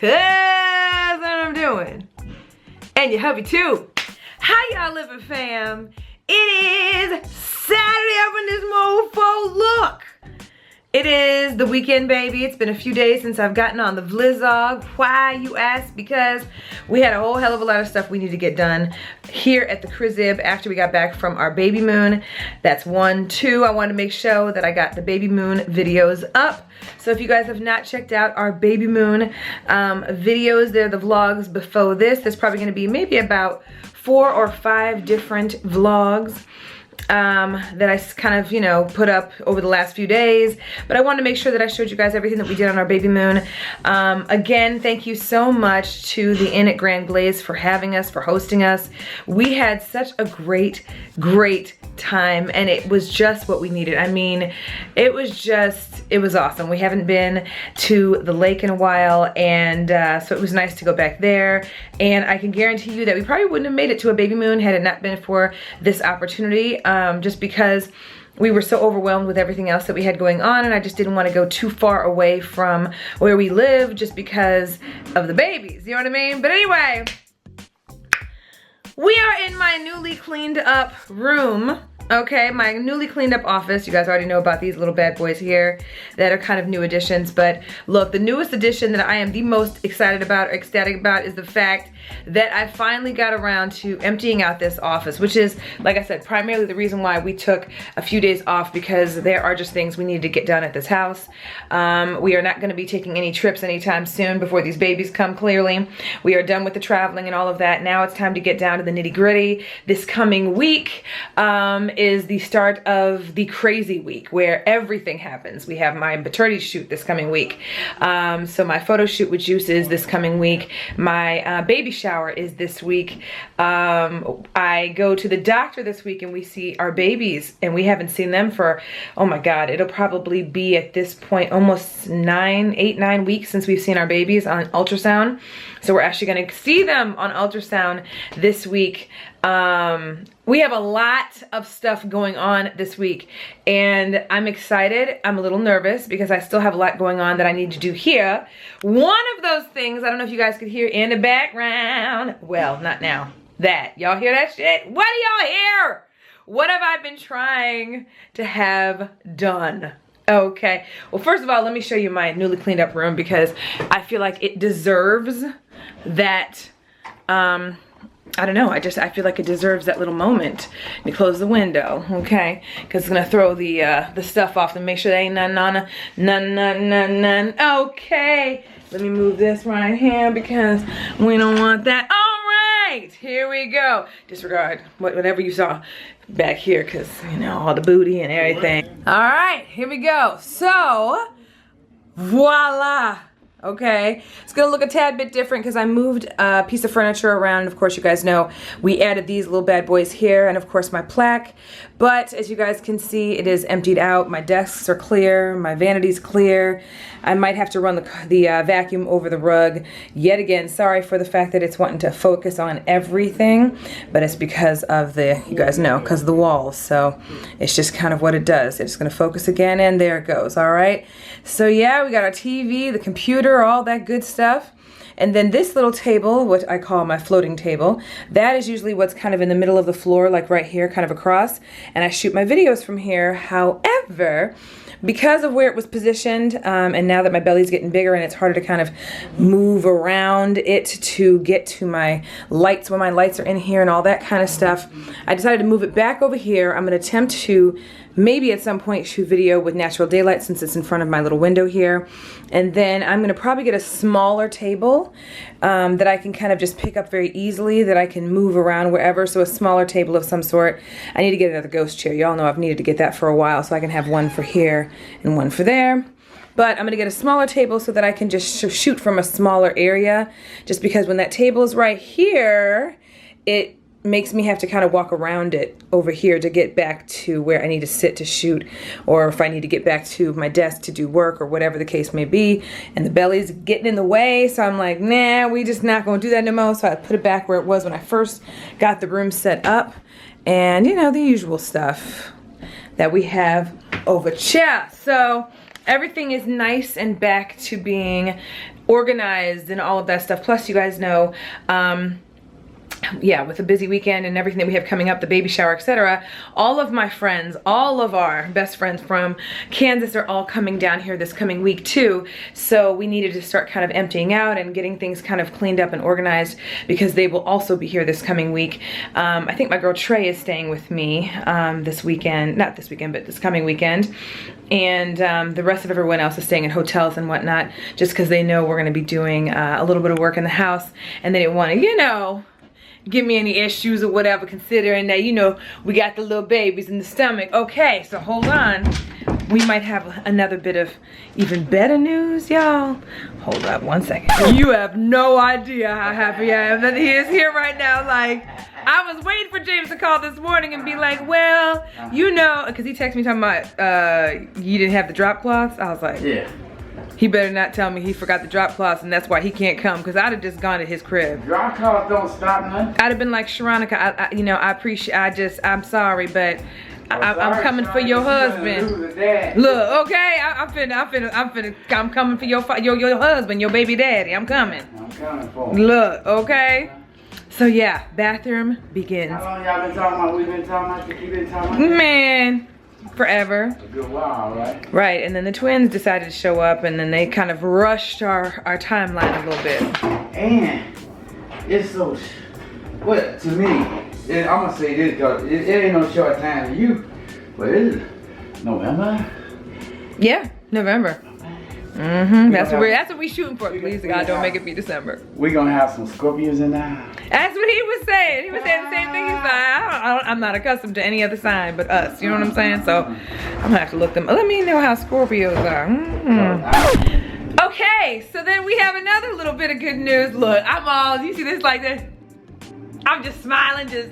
cause that's what I'm doing. And your hubby too. How y'all living, fam? It is Saturday up in this mofo. Look. It is the weekend, baby. It's been a few days since I've gotten on the vlog. Why, you ask? Because we had a whole hell of a lot of stuff we need to get done here at the crib after we got back from our baby moon. That's 1. 2, I wanted to make sure that I got the baby moon videos up. So if you guys have not checked out our baby moon videos, they're the vlogs before this. There's probably gonna be maybe about 4 or 5 different vlogs that I kind of, you know, put up over the last few days. But I wanted to make sure that I showed you guys everything that we did on our baby moon. Again, thank you so much to the Inn at Grand Glaze for having us, for hosting us. We had such a great time, and it was just what we needed. I mean, it was awesome. We haven't been to the lake in a while, and so it was nice to go back there. And I can guarantee you that we probably wouldn't have made it to a baby moon had it not been for this opportunity, just because we were so overwhelmed with everything else that we had going on, and I just didn't want to go too far away from where we live just because of the babies, you know what I mean? But anyway, we are in my newly cleaned up room. Okay, my newly cleaned up office. You guys already know about these little bad boys here that are kind of new additions. But look, the newest addition that I am the most excited about or ecstatic about is the fact that I finally got around to emptying out this office, which is, like I said, primarily the reason why we took a few days off, because there are just things we needed to get done at this house. We are not going to be taking any trips anytime soon before these babies come, clearly. We are done with the traveling and all of that. Now it's time to get down to the nitty-gritty. This coming week is the start of the crazy week where everything happens. We have my maternity shoot this coming week. So my photo shoot with Juice is this coming week. My baby shower is this week. I go to the doctor this week and we see our babies, and we haven't seen them for, oh my God, it'll probably be at this point almost 8, 9 weeks since we've seen our babies on ultrasound. So we're actually gonna see them on ultrasound this week. We have a lot of stuff going on this week, and I'm excited. I'm a little nervous because I still have a lot going on that I need to do here. One of those things, I don't know if you guys could hear in the background. Well, not now. That. Y'all hear that shit? What do y'all hear? What have I been trying to have done? Okay. Well, first of all, let me show you my newly cleaned up room because I feel like it deserves that, I don't know, I feel like it deserves that little moment. Let me close the window, okay? Because it's gonna throw the stuff off and make sure there ain't none. Okay, let me move this right here because we don't want that. All right, here we go. Disregard whatever you saw back here because, you know, all the booty and everything. All right, here we go. So, voila. Okay, it's gonna look a tad bit different because I moved a piece of furniture around. Of course, you guys know we added these little bad boys here, and of course my plaque. But as you guys can see, it is emptied out. My desks are clear, my vanity's clear. I might have to run the vacuum over the rug yet again. Sorry for the fact that it's wanting to focus on everything, but it's because of the, you guys know, because of the walls. So it's just kind of what it does. It's gonna focus again, and there it goes. All right. So yeah, we got our TV, the computer, all that good stuff. And then this little table, what I call my floating table, that is usually what's kind of in the middle of the floor, like right here, kind of across. And I shoot my videos from here. However, because of where it was positioned, and now that my belly's getting bigger and it's harder to kind of move around it to get to my lights when my lights are in here and all that kind of stuff, I decided to move it back over here. I'm gonna attempt to maybe at some point shoot video with natural daylight since it's in front of my little window here. And then I'm gonna probably get a smaller table that I can kind of just pick up very easily, that I can move around wherever. So a smaller table of some sort. I need to get another ghost chair. Y'all know I've needed to get that for a while, so I can have one for here and one for there. But I'm gonna get a smaller table so that I can just shoot from a smaller area, just because when that table is right here, it makes me have to kind of walk around it over here to get back to where I need to sit to shoot, or if I need to get back to my desk to do work or whatever the case may be, and the belly's getting in the way. So I'm like, nah, we just not gonna do that no more. So I put it back where it was when I first got the room set up, and you know, the usual stuff that we have over here. So everything is nice and back to being organized and all of that stuff. Plus, you guys know, yeah, with a busy weekend and everything that we have coming up, the baby shower, etc., all of my friends, all of our best friends from Kansas are all coming down here this coming week too. So we needed to start kind of emptying out and getting things kind of cleaned up and organized because they will also be here this coming week. I think my girl Trey is staying with me this weekend, not this weekend, but this coming weekend. And the rest of everyone else is staying in hotels and whatnot, just because they know we're going to be doing a little bit of work in the house, and they didn't want to, you know, give me any issues or whatever, considering that, you know, we got the little babies in the stomach. Okay, so hold on. We might have another bit of even better news, y'all. Hold up one second. You have no idea how happy I am that he is here right now. Like, I was waiting for James to call this morning and be like, well, you know, because he texted me talking about, you didn't have the drop cloths. I was like, yeah. He better not tell me he forgot the drop cloths and that's why he can't come, because I'd have just gone to his crib. Drop cloths don't stop nothing. I'd have been like, Sharonica, you know, I appreciate, I'm sorry, but I'm coming for your husband. Look, okay, I'm coming for your husband, your baby daddy. I'm coming. I'm coming for him. Look, okay. So yeah, bathroom begins. How long y'all been talking about? We've been talking about, you been talking about? Man. Forever. A good while, right? Right, and then the twins decided to show up, and then they kind of rushed our timeline a little bit. And it's so, well, to me, I'm gonna say this because it ain't no short time to you, but it is November. Yeah, November. Mm-hmm. That's what we shooting for. Please God, don't make it be December. We're gonna have some Scorpios in there. That's what he was saying. He was saying the same thing. He's like, I'm not accustomed to any other sign but us. You know what I'm saying? So I'm gonna have to look them. Let me know how Scorpios are. Mm-hmm. Okay, so then we have another little bit of good news. Look, I'm all, you see this like this? I'm just smiling, just.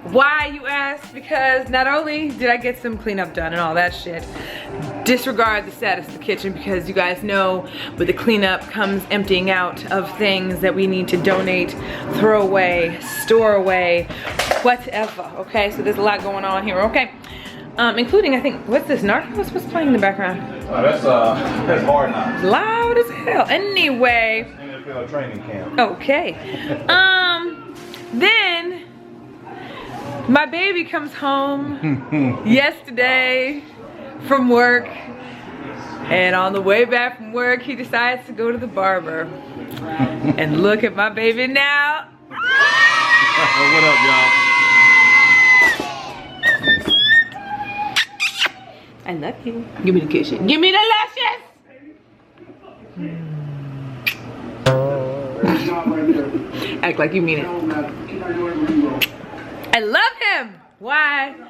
Why, you ask? Because not only did I get some cleanup done and all that shit, disregard the status of the kitchen, because you guys know with the cleanup comes emptying out of things that we need to donate, throw away, store away, whatever, okay? So there's a lot going on here, okay? Including, I think, what's this, Narcos? What's playing in the background? Oh, that's Hard Knocks. Loud as hell. Anyway. NFL training camp. Okay. Then, my baby comes home yesterday from work, and on the way back from work, he decides to go to the barber. And look at my baby now. What up, y'all? I love you. Give me the kitchen. Give me the lashes. Act like you mean it. I love him. Why? Look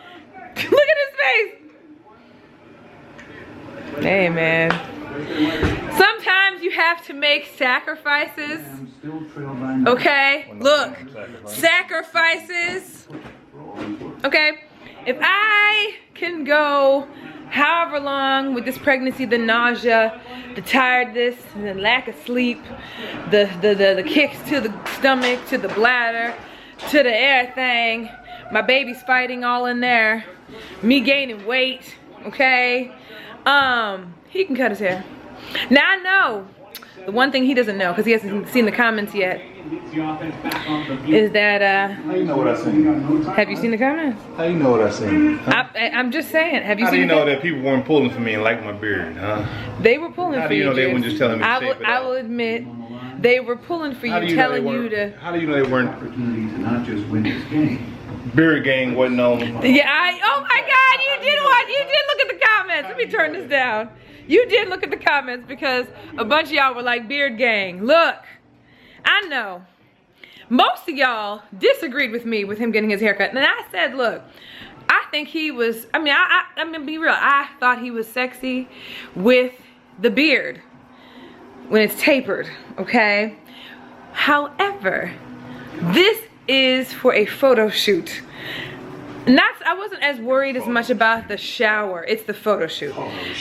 at his face. Hey, man. Sometimes you have to make sacrifices. Okay? Look. Sacrifices. Okay? If I can go however long with this pregnancy, the nausea, the tiredness, the lack of sleep, the kicks to the stomach, to the bladder, to the air thing, my baby's fighting all in there, me gaining weight, okay? He can cut his hair. Now I know, the one thing he doesn't know, because he hasn't seen the comments yet, is that, how you know what I seen? Have you seen the comments? How you know what I seen? Huh? I'm just saying, have you how seen do you know that people weren't pulling for me and like my beard, huh? They were pulling for you. How do you know they weren't just telling me to shape it I will admit, they were pulling for you, telling you to. How do you know they weren't? Opportunity to not just win this game. Beard gang wasn't on. Yeah, oh my God, you did look at the comments. Let me turn this down. You did look at the comments because a bunch of y'all were like, beard gang. Look, I know. Most of y'all disagreed with me with him getting his haircut. And I said, look, I think he was, I mean, be real. I thought he was sexy with the beard when it's tapered, okay? However, this is for a photo shoot. I wasn't as worried as much about the shower. It's the photo shoot.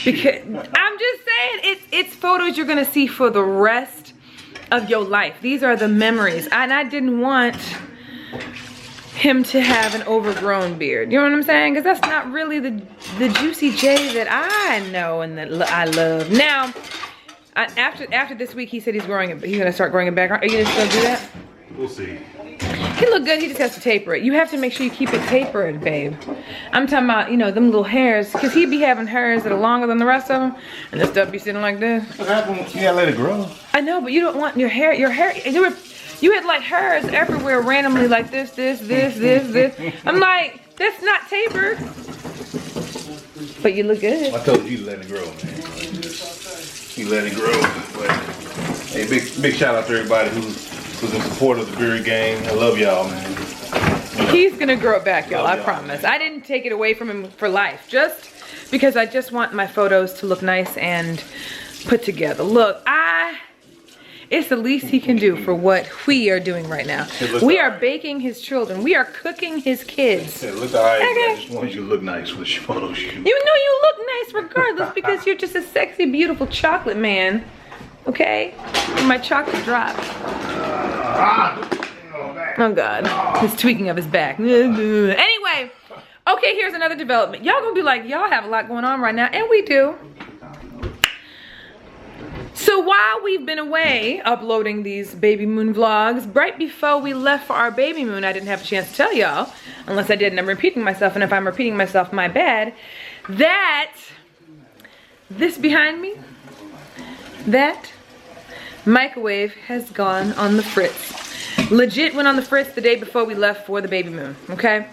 Because I'm just saying, it's photos you're gonna see for the rest of your life. These are the memories. And I didn't want him to have an overgrown beard. You know what I'm saying? Because that's not really the Juicy J that I know and that I love. Now, after this week, he said he's gonna start growing it back. Are you gonna still do that? We'll see. He look good, he just has to taper it. You have to make sure you keep it tapered, babe. I'm talking about, you know, them little hairs, because he be having hairs that are longer than the rest of them, and this stuff be sitting like this. What happened? You gotta let it grow. I know, but you don't want your hair, you had like hairs everywhere randomly like this. I'm like, that's not tapered. But you look good. I told you to let it grow, man. You let it grow. But, hey, big shout out to everybody who's in support of the beard gang. I love y'all, man. He's gonna grow it back, y'all, I promise. I didn't take it away from him for life, just because I just want my photos to look nice and put together. Look, it's the least he can do for what we are doing right now. We are baking his children. We are cooking his kids. Hey, look, I just want you to look nice with your photo shoot. You know you look nice regardless because you're just a sexy, beautiful chocolate man. Okay? My chocolate drop. Oh God, he's tweaking of his back. Anyway, okay, here's another development. Y'all gonna be like, y'all have a lot going on right now, and we do. So while we've been away uploading these baby moon vlogs, right before we left for our baby moon, I didn't have a chance to tell y'all, unless I did and I'm repeating myself, and if I'm repeating myself, my bad, that this behind me, that microwave has gone on the fritz. Legit went on the fritz the day before we left for the baby moon, okay?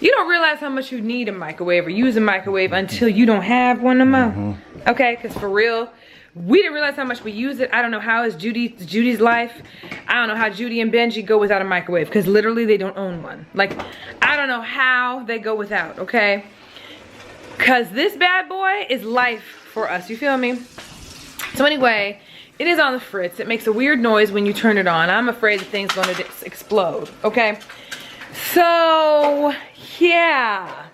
You don't realize how much you need a microwave or use a microwave until you don't have one no more, okay? Because for real, we didn't realize how much we use it. I don't know how is Judy's life. I don't know how Judy and Benji go without a microwave because literally they don't own one. Like, I don't know how they go without, okay? Because this bad boy is life for us, you feel me? So anyway, it is on the fritz. It makes a weird noise when you turn it on. I'm afraid the thing's gonna explode, okay? So, yeah.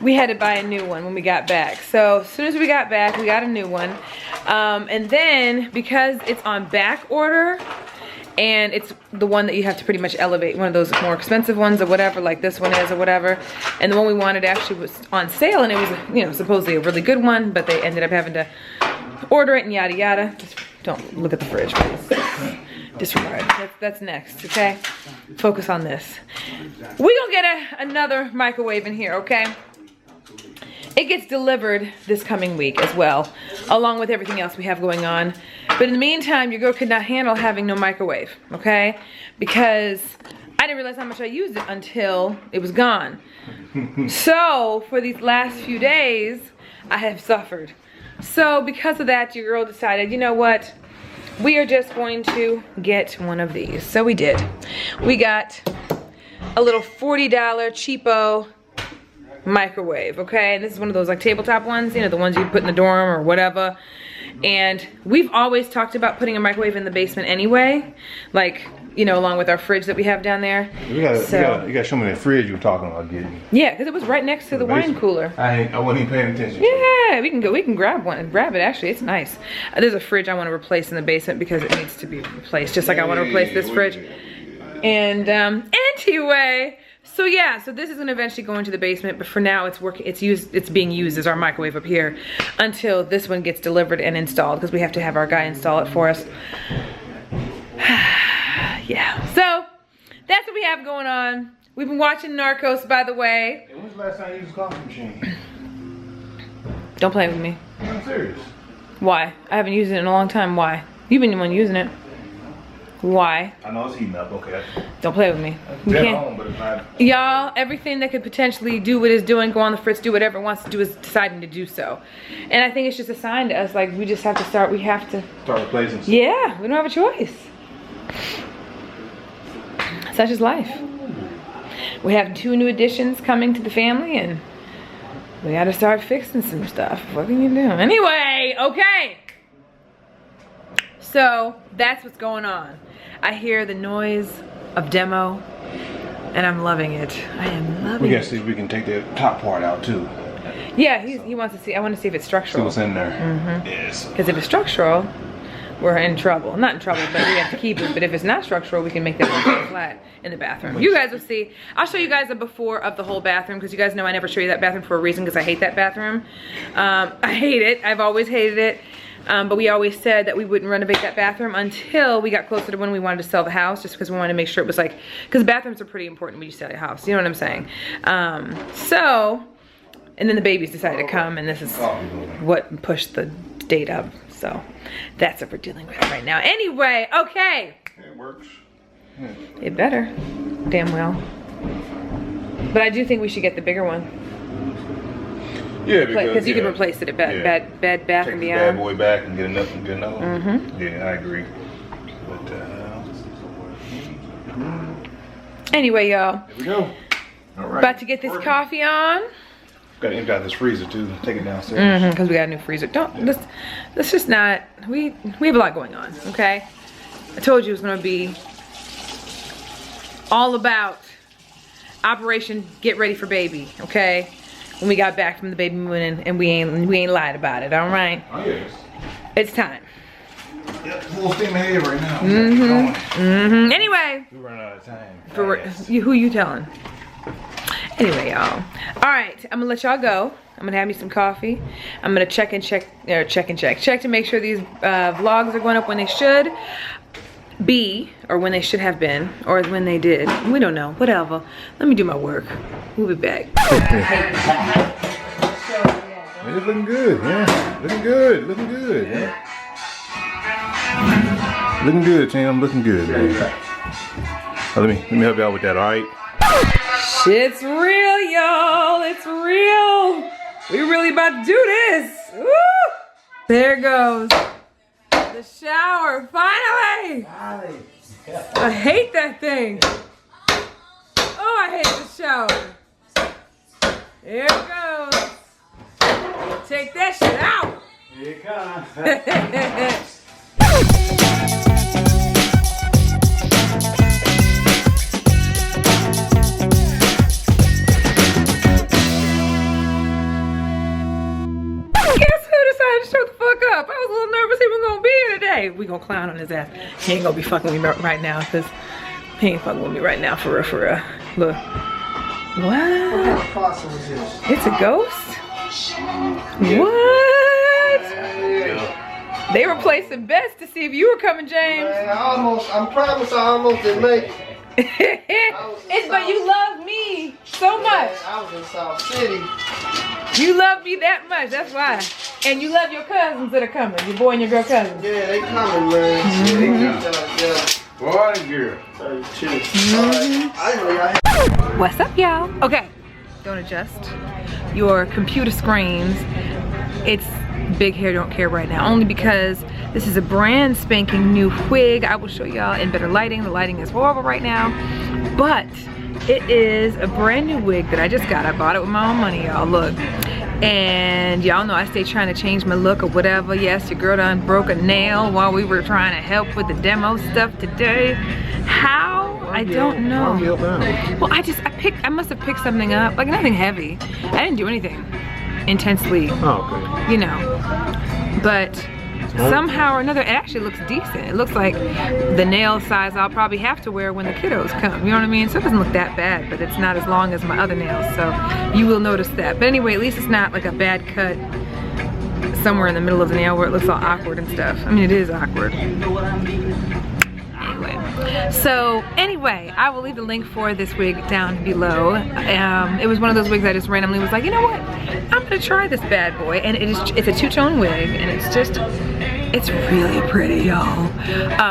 We had to buy a new one when we got back. So as soon as we got back, we got a new one. And then because it's on back order and it's the one that you have to pretty much elevate, one of those more expensive ones or whatever, like this one is or whatever. And the one we wanted actually was on sale and it was, you know, supposedly a really good one, but they ended up having to order it and yada yada. Just don't look at the fridge, please. Disregard. That's next, okay? Focus on this. We gonna get another microwave in here, okay? It gets delivered this coming week as well, along with everything else we have going on. But in the meantime, your girl could not handle having no microwave, okay? Because I didn't realize how much I used it until it was gone. So for these last few days, I have suffered. So because of that, your girl decided, you know what? We are just going to get one of these. So we did. We got a little $40 cheapo microwave, okay? And this is one of those like tabletop ones, you know, the ones you put in the dorm or whatever. And we've always talked about putting a microwave in the basement anyway, like, you know, along with our fridge that we have down there. You gotta show me that fridge you were talking about getting. Yeah, because it was right next to the wine cooler. I wasn't even paying attention. Yeah, we can grab one and grab it. Actually, it's nice. There's a fridge I want to replace in the basement because it needs to be replaced, just like I want to replace this fridge. And anyway, so yeah, so this is gonna eventually go into the basement, but for now it's working. It's being used as our microwave up here until this one gets delivered and installed because we have to have our guy install it for us. Yeah, so that's what we have going on. We've been watching Narcos, by the way. Hey, when's the last time you used a coffee machine? Don't play with me. I'm serious. Why? I haven't used it in a long time. Why? You've been the one using it. Why? I know it's heating up, okay. Don't play with me. Y'all, everything that could potentially do what it's doing, go on the fritz, do whatever it wants to do is deciding to do so. And I think it's just a sign to us, like we just have to start, we have to start replacing stuff. Yeah, we don't have a choice. Such is life. We have 2 new additions coming to the family and we gotta start fixing some stuff. What can you do? Anyway, okay. So that's what's going on. I hear the noise of demo and I'm loving it. I am loving it. We gotta see if we can take the top part out too. Yeah, he wants to see, I want to see if it's structural. See what's in there. Yes. Because if it's structural, we're in trouble. Not in trouble, but we have to keep it. But if it's not structural, we can make that flat in the bathroom. You guys will see. I'll show you guys a before of the whole bathroom, because you guys know I never show you that bathroom for a reason, because I hate that bathroom. I hate it. I've always hated it. But we always said that we wouldn't renovate that bathroom until we got closer to when we wanted to sell the house, just because we wanted to make sure it was like, because bathrooms are pretty important when you sell your house. You know what I'm saying? And then the babies decided to come, and this is what pushed the date up. So that's what we're dealing with right now. Anyway, okay. It works. It better. Damn well. But I do think we should get the bigger one. Yeah, because you can replace it at Bed Bath and Beyond. Bad boy back and get another one. Yeah, I agree. But anyway, y'all. Here we go. All right. About to get this coffee on. Gotta empty out this freezer too. Take it downstairs. Because we got a new freezer. Let's just not. We have a lot going on. Okay. I told you it was gonna be all about Operation Get Ready for Baby. Okay. When we got back from the baby moon, and we ain't lied about it. All right. Oh yes. It's time. Yep, full steam ahead right now. Anyway. We're running out of time. Who you telling? Anyway, y'all. All right, I'm gonna let y'all go. I'm gonna have me some coffee. I'm gonna check to make sure these vlogs are going up when they should be, or when they should have been, or when they did. We don't know. Whatever. Let me do my work. We'll be back. It's looking good, yeah. Looking good. Looking good, yeah. Looking good, Tim. Looking good, man. Let me help you out with that, all right? Shit's real, y'all. It's real. We really about to do this. Woo! There it goes. The shower, finally. I hate that thing. Oh, I hate the shower. There it goes. Take that shit out. Here it comes. Shut the fuck up. I was a little nervous he was gonna be here today. We gonna clown on his ass. He ain't gonna be fucking with me right now, because he ain't fucking with me right now, for real, for real. Look. What? What kind of fossil is this? It's a ghost? Yeah. What? They replaced the beds to see if you were coming, James. Man, I promise I almost didn't make it. But you love me so much. Man, I was in South City. You love me that much, that's why. And you love your cousins that are coming, your boy and your girl cousins. Yeah, they coming, man. Boy, girl. 32. What's up, y'all? Okay, don't adjust your computer screens. It's big hair don't care right now, only because this is a brand spanking new wig. I will show y'all in better lighting. The lighting is horrible right now, but it is a brand new wig that I just got. I bought it with my own money, y'all. Look. And y'all know I stay trying to change my look or whatever. Yes, your girl done broke a nail while we were trying to help with the demo stuff today. How? I don't know. Well, I must have picked something up, like nothing heavy. I didn't do anything intensely, you know. But somehow or another, it actually looks decent. It looks like the nail size I'll probably have to wear when the kiddos come. You know what I mean? So it doesn't look that bad, but it's not as long as my other nails. So you will notice that. But anyway, at least it's not like a bad cut somewhere in the middle of the nail where it looks all awkward and stuff. I mean, it is awkward. Anyway, I will leave the link for this wig down below. It was one of those wigs I just randomly was like, you know what? I'm gonna try this bad boy, and it's a two-tone wig, and it's really pretty, y'all.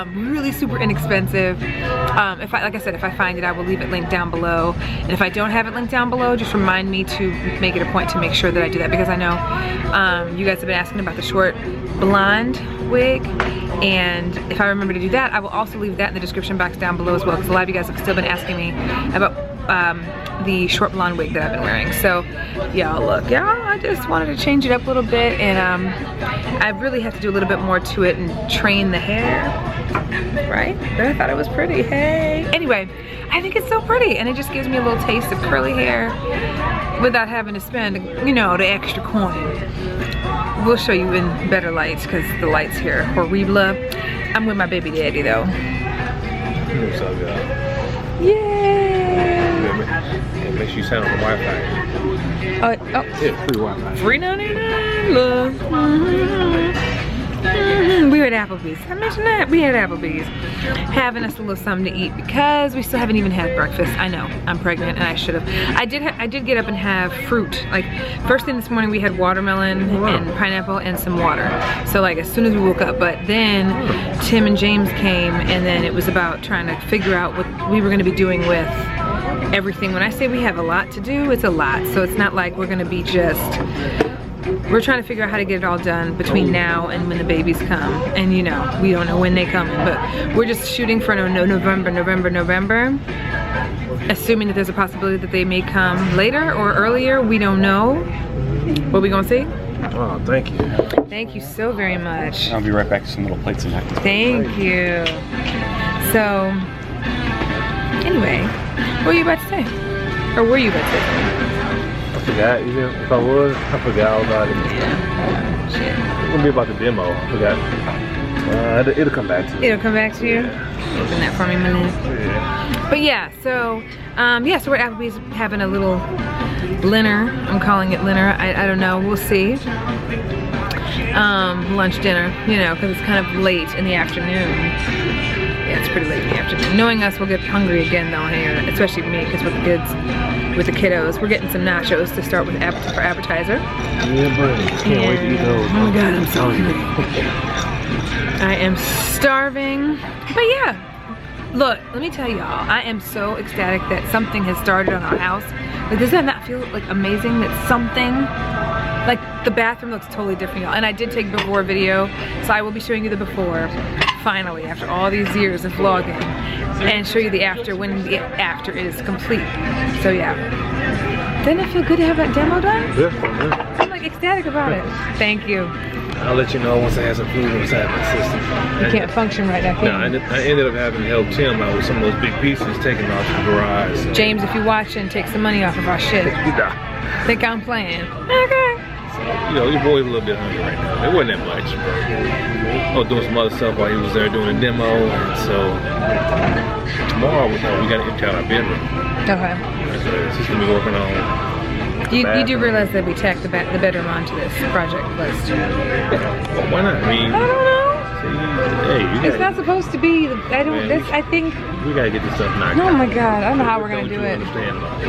Really super inexpensive. Like I said, if I find it, I will leave it linked down below. And if I don't have it linked down below, just remind me to make it a point to make sure that I do that, because I know you guys have been asking about the short blonde wig, and if I remember to do that, I will also leave that in the description box down below as well, because a lot of you guys have still been asking me about the short blonde wig that I've been wearing. So y'all, look, y'all, I just wanted to change it up a little bit, and I really have to do a little bit more to it and train the hair, right? But I thought it was pretty. Hey, anyway, I think it's so pretty, and it just gives me a little taste of curly hair without having to spend, you know, the extra coin. we'll show you in better lights because the lights here are horrible. I'm with my baby daddy though. So good. Yay! Make sure you sign on the Wi-Fi. Oh, Yeah, free Wi-Fi. $3.99. Look. We were at Applebee's. I mentioned that. We had Applebee's. Having us a little something to eat because we still haven't even had breakfast. I know, I'm pregnant and I should have. I did get up and have fruit. Like, first thing this morning we had watermelon and pineapple and some water. So like, as soon as we woke up. But then Tim and James came and then it was about trying to figure out what we were gonna be doing with everything. When I say we have a lot to do, it's a lot. So it's not like we're gonna be just, we're trying to figure out how to get it all done between now and when the babies come. And you know, we don't know when they come, but we're just shooting for November. Assuming that there's a possibility that they may come later or earlier, we don't know. What we gonna see? Oh, thank you. Thank you so very much. I'll be right back to some little plates and napkins. Thank you. So, anyway, what were you about to say? Or were you about to say something? I forgot, even if I was, I forgot all about it. Yeah. Shit. It's gonna be about the demo. I forgot. It'll come back to me. It'll come back to you? Open that for me, my love. Yeah. But yeah, so, so we're at Applebee's having a little dinner. I'm calling it dinner. I don't know, we'll see. Lunch, dinner, you know, because it's kind of late in the afternoon. Yeah, it's pretty late in the afternoon. Knowing us, we'll get hungry again though here, especially me, because with the kids, with the kiddos. We're getting some nachos to start with for appetizer. Yeah, buddy. Can't wait to eat those. Oh my God, I'm so hungry. I am starving. But yeah, look, let me tell y'all, I am so ecstatic that something has started on our house. Like, does that not feel like amazing that something, like the bathroom looks totally different, y'all. And I did take before video, so I will be showing you the before, finally, after all these years of vlogging, and show you the after when the after is complete. So yeah. Doesn't it feel good to have that demo done? Yeah. I'm like ecstatic about it. Thank you. I'll let you know once I have some food inside my system. You can't function right now, No, can you? I ended up having to help Tim out with some of those big pieces taken off the garage. So. James, if you're watching, take some money off of our shit. Think I'm playing. Okay. So, you know, your boy's a little bit hungry right now. It wasn't that much, but I was doing some other stuff while he was there doing a demo, and so tomorrow we got to empty out our bedroom. Okay. So she's gonna be working on. You do realize that we tacked the bedroom onto this project list. Well, why not? I mean, I don't know. hey, It's not supposed to be. I think. We gotta get this stuff knocked out. Oh my God, I don't know how we're gonna do it. Understand about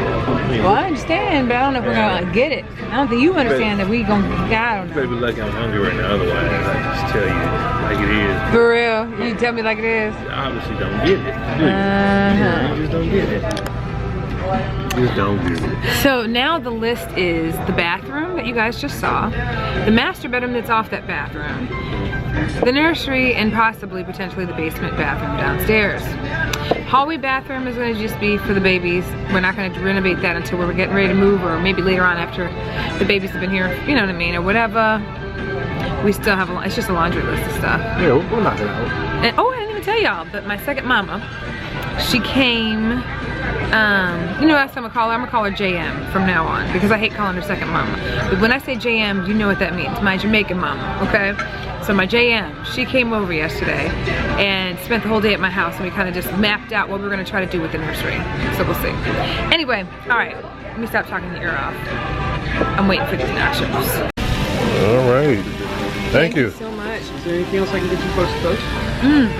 it. Well, I understand, but I don't know if we're gonna get it. I don't think you understand that we gonna. I don't You know. better be lucky I'm hungry right now. Otherwise, I just tell you like it is. For real, you tell me like it is. You obviously don't get it. Do you? You just don't get it. You just don't get it. So now the list is the bathroom that you guys just saw, the master bedroom that's off that bathroom, the nursery, and possibly potentially the basement bathroom downstairs. Hallway bathroom is going to just be for the babies. We're not going to renovate that until we're getting ready to move, or maybe later on after the babies have been here, you know what I mean, or whatever. We still have it's just a laundry list of stuff. Yeah, we'll knock it out. And oh, I didn't even tell y'all, but my second mama, she came. You know, last time I'm gonna call her JM from now on, because I hate calling her second mama. But when I say JM, you know what that means, my Jamaican mama, okay? So my JM, she came over yesterday and spent the whole day at my house, and we kind of just mapped out what we were gonna try to do with the nursery. So we'll see. Anyway, all right, let me stop talking the ear off. I'm waiting for these nachos. All right. Thank you. So much. Is there anything else I can get you folks to coach?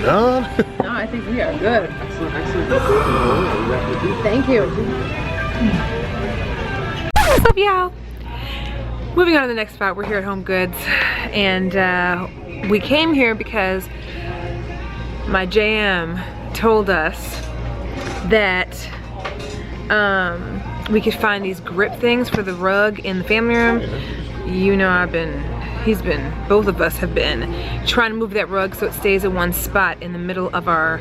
None? No, I think we are good. Excellent, excellent. Thank you. What's up, y'all? Moving on to the next spot, we're here at HomeGoods, and we came here because my JM told us that we could find these grip things for the rug in the family room. You know, both of us have been trying to move that rug so it stays in one spot in the middle of our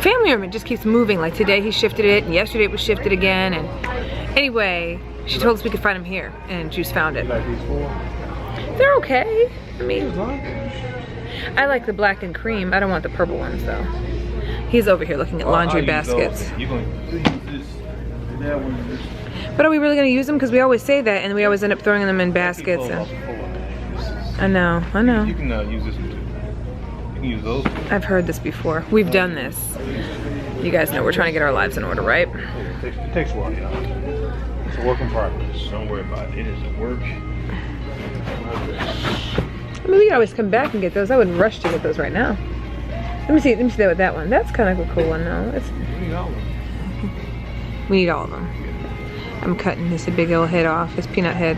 family room. It just keeps moving. Like today he shifted it, and yesterday it was shifted again, and anyway, she told us we could find them here, and Juice found it. They're okay. I mean, I like the black and cream. I don't want the purple ones though. He's over here looking at laundry baskets. But are we really gonna use them? Because we always say that, and we always end up throwing them in baskets. And... I know, I know. You can use this one too. You can use those two. I've heard this before. We've done this. You guys know we're trying to get our lives in order, right? Yeah, it takes a while, y'all. It's a work in progress. Don't worry about it. It is a work. I mean, we can always come back and get those. I wouldn't rush to get those right now. Let me see that with that one. That's kind of a cool one though. We need all of them. We need all of them. I'm cutting this big old head off, this peanut head.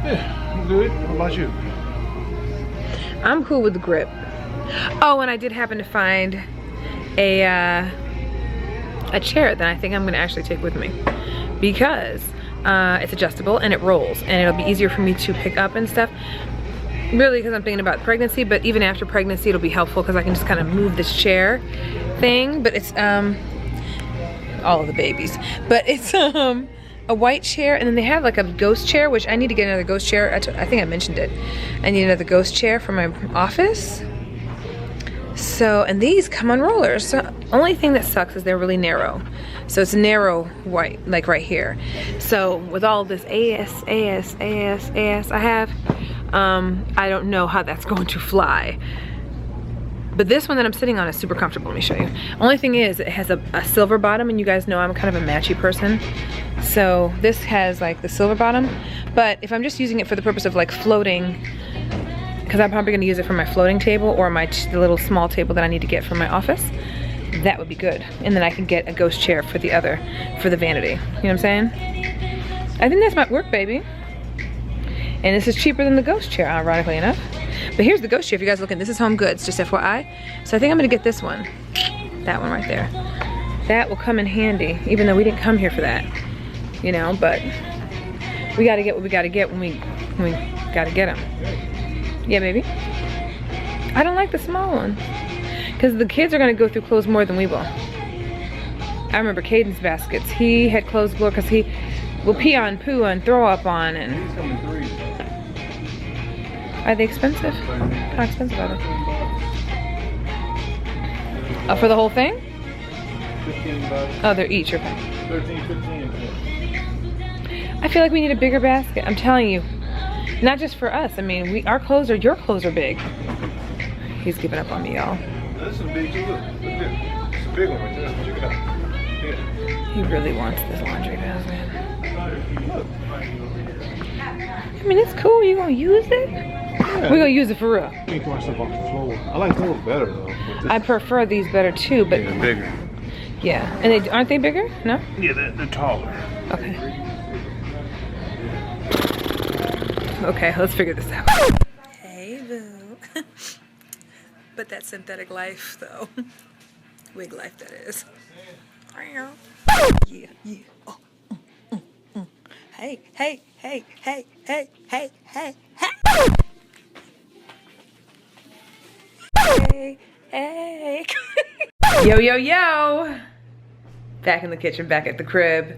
Yeah, I'm good. How about you? I'm cool with the grip. Oh, and I did happen to find a chair that I think I'm gonna actually take with me because it's adjustable and it rolls and it'll be easier for me to pick up and stuff. Really, because I'm thinking about pregnancy, but even after pregnancy, it'll be helpful because I can just kind of move this chair thing. But it's all of the babies, but it's a white chair, and then they have like a ghost chair, which I need to get another ghost chair. I think I mentioned it. I need another ghost chair for my office. So, and these come on rollers. So, only thing that sucks is they're really narrow. So it's narrow white, like right here. So with all this AS I have, I don't know how that's going to fly. But this one that I'm sitting on is super comfortable. Let me show you. Only thing is, it has a silver bottom, and you guys know I'm kind of a matchy person. So this has like the silver bottom. But if I'm just using it for the purpose of like floating, because I'm probably gonna use it for my floating table or the little small table that I need to get for my office, that would be good. And then I can get a ghost chair for the vanity. You know what I'm saying? I think this might work, baby. And this is cheaper than the ghost chair, ironically enough. But here's the ghost chair, if you guys looking. This is HomeGoods, just FYI. So I think I'm gonna get this one. That one right there. That will come in handy, even though we didn't come here for that. You know, but we gotta get what we gotta get when we gotta get them. Yeah, baby. I don't like the small one. Because the kids are gonna go through clothes more than we will. I remember Caden's baskets. He had clothes galore because he will pee on, poo on, throw up on, and... Are they expensive? How expensive are they? Oh, for the whole thing? $15. Oh, they're each, okay. 13, 15, I feel like we need a bigger basket. I'm telling you. Not just for us. I mean, your clothes are big. He's giving up on me, y'all. This is big too. Look. It's a big one right there. Check it out. Yeah. He really wants this laundry basket. I mean, it's cool. You gonna use it? Yeah. We're gonna use it for real. You can wash stuff off the floor. I like those better though. I prefer these better too, but yeah, bigger. Yeah, and aren't they bigger? No. Yeah, they're taller. Okay. Okay, let's figure this out. Hey, boo. But that synthetic life, though. Wig life, that is. Yeah. Oh. Hey. Hey. Yo. Back in the kitchen, back at the crib.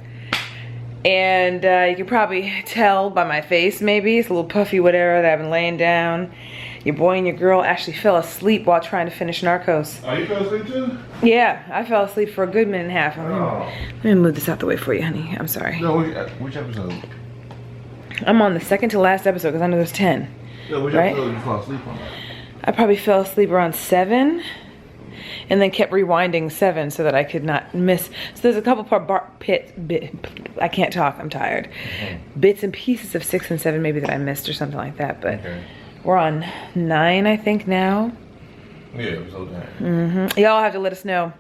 And you can probably tell by my face, maybe. It's a little puffy, whatever, that I've been laying down. Your boy and your girl actually fell asleep while trying to finish Narcos. Oh, you fell asleep too? Yeah, I fell asleep for a good minute and a half. Let me move this out the way for you, honey. I'm sorry. No, which episode? I'm on the second to last episode because I know there's 10. Yeah, which right? episode did you fall asleep on? I probably fell asleep around 7. And then kept rewinding 7 so that I could not miss. So there's a couple I can't talk, I'm tired. Bits and pieces of 6 and 7 maybe that I missed or something like that. But we're on 9, I think, now. Yeah, episode 9. Y'all have to let us know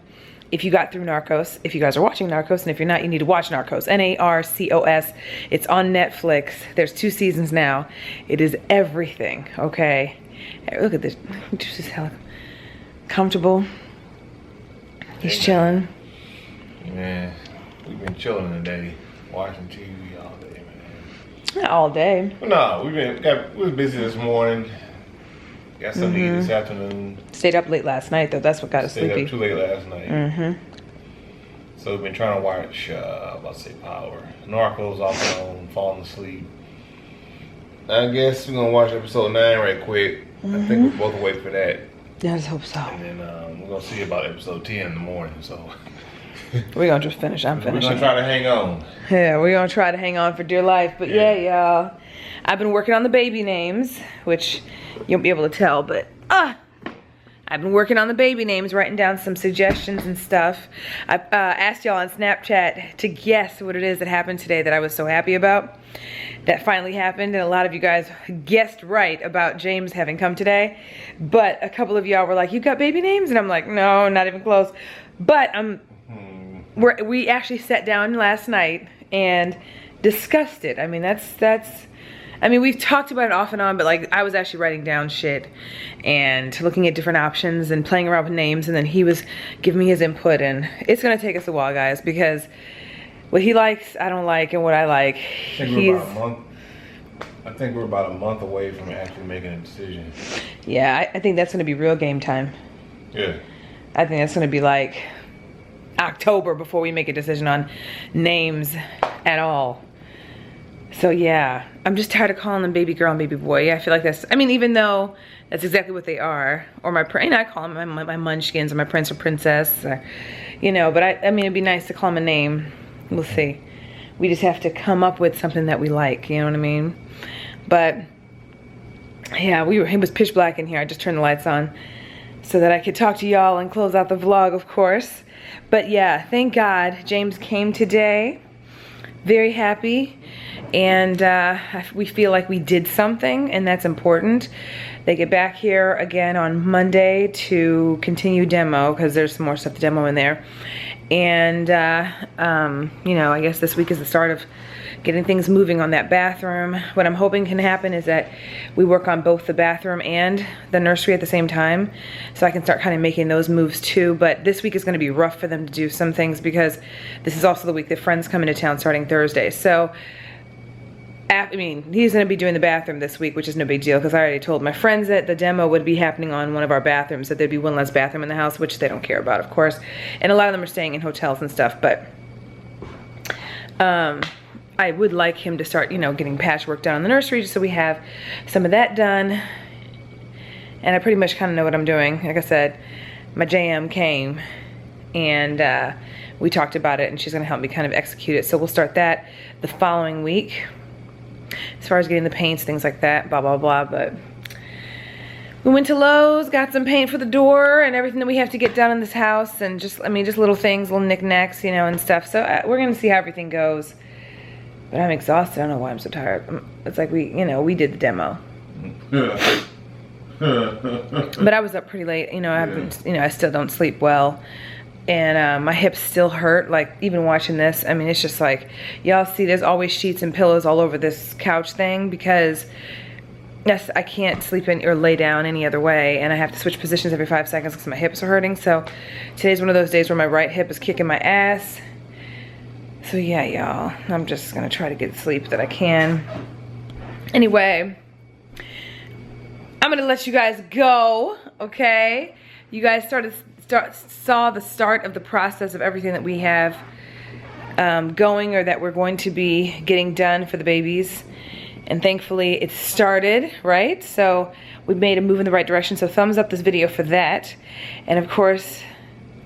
if you got through Narcos, if you guys are watching Narcos, and if you're not, you need to watch Narcos. Narcos. It's on Netflix. There's 2 seasons now. It is everything, okay? Hey, look at this. Just hella comfortable. He's chilling. Man, we've been chilling today, watching TV all day, man. Not all day. No, we was busy this morning. Got something to eat this afternoon. Stayed up late last night though. That's what got us sleepy. Stayed up too late last night. So we've been trying to watch, Power. Narcos off on, falling asleep. I guess we're gonna watch episode 9 right quick. I think we're both wait for that. Yeah, I just hope so. And then we're gonna see about episode 10 in the morning. So we're gonna just finish. I'm finishing. We're gonna try to hang on. Yeah, we're gonna try to hang on for dear life. But yeah, y'all. I've been working on the baby names, which you won't be able to tell, but I've been working on the baby names, writing down some suggestions and stuff. I asked y'all on Snapchat to guess what it is that happened today that I was so happy about. That finally happened, and a lot of you guys guessed right about James having come today. But a couple of y'all were like, "You got baby names?" And I'm like, "No, not even close." But we actually sat down last night and discussed it. I mean, I mean, we've talked about it off and on, but like I was actually writing down shit and looking at different options and playing around with names, and then he was giving me his input, and it's gonna take us a while, guys, because what he likes, I don't like, and what I like, I think we're about a month away from actually making a decision. Yeah, I think that's gonna be real game time. Yeah. I think that's gonna be like October before we make a decision on names at all. So yeah, I'm just tired of calling them baby girl and baby boy. Yeah, I feel like that's, I mean, even though that's exactly what they are, or my, and I call them my munchkins or my prince or princess, or, you know, but I mean, it'd be nice to call them a name. We'll see. We just have to come up with something that we like, you know what I mean? But yeah, it was pitch black in here. I just turned the lights on so that I could talk to y'all and close out the vlog, of course. But yeah, thank God James came today. Very happy, and we feel like we did something, and that's important. They get back here again on Monday to continue demo, because there's some more stuff to demo in there. And you know, I guess this week is the start of getting things moving on that bathroom. What I'm hoping can happen is that we work on both the bathroom and the nursery at the same time, so I can start kind of making those moves too. But this week is going to be rough for them to do some things, because this is also the week that friends come into town starting Thursday. So I mean, he's going to be doing the bathroom this week, which is no big deal, because I already told my friends that the demo would be happening on one of our bathrooms, that there'd be one less bathroom in the house, which they don't care about, of course. And a lot of them are staying in hotels and stuff, but I would like him to start, you know, getting patchwork done on the nursery, just so we have some of that done. And I pretty much kind of know what I'm doing. Like I said, my JM came and we talked about it, and she's gonna help me kind of execute it. So we'll start that the following week. As far as getting the paints, things like that, blah, blah, blah. But we went to Lowe's, got some paint for the door and everything that we have to get done in this house, and just, I mean, just little things, little knickknacks, you know, and stuff. So we're gonna see how everything goes. But I'm exhausted. I don't know why I'm so tired. It's like we did the demo. But I was up pretty late. You know, I still don't sleep well, and my hips still hurt. Like even watching this, I mean, it's just like y'all see. There's always sheets and pillows all over this couch thing, because I can't sleep in or lay down any other way, and I have to switch positions every 5 seconds because my hips are hurting. So today's one of those days where my right hip is kicking my ass. So yeah, y'all, I'm just gonna try to get the sleep that I can. Anyway, I'm gonna let you guys go, okay? You guys saw the start of the process of everything that we have going, or that we're going to be getting done for the babies. And thankfully it started, right? So we made a move in the right direction. So thumbs up this video for that. And of course,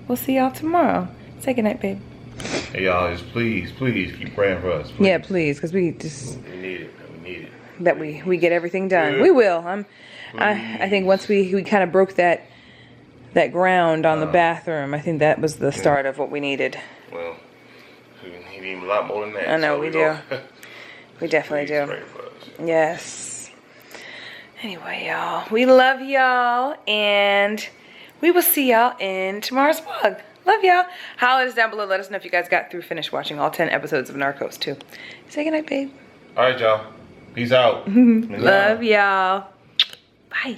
we'll see y'all tomorrow. Say goodnight, babe. Hey y'all, just please keep praying for us. Please. Yeah, please, because we need it. We need it. That we get everything done. Yeah. We will. I think once we kind of broke that ground on the bathroom, I think that was the start of what we needed. Well, we need a lot more than that. I know, so we do. We definitely please do. Pray for us. Yes. Anyway, y'all, we love y'all, and we will see y'all in tomorrow's vlog. Love y'all. Holler at us down below. Let us know if you guys finished watching all 10 episodes of Narcos too. Say goodnight, babe. All right, y'all. Peace out. Love y'all. Bye.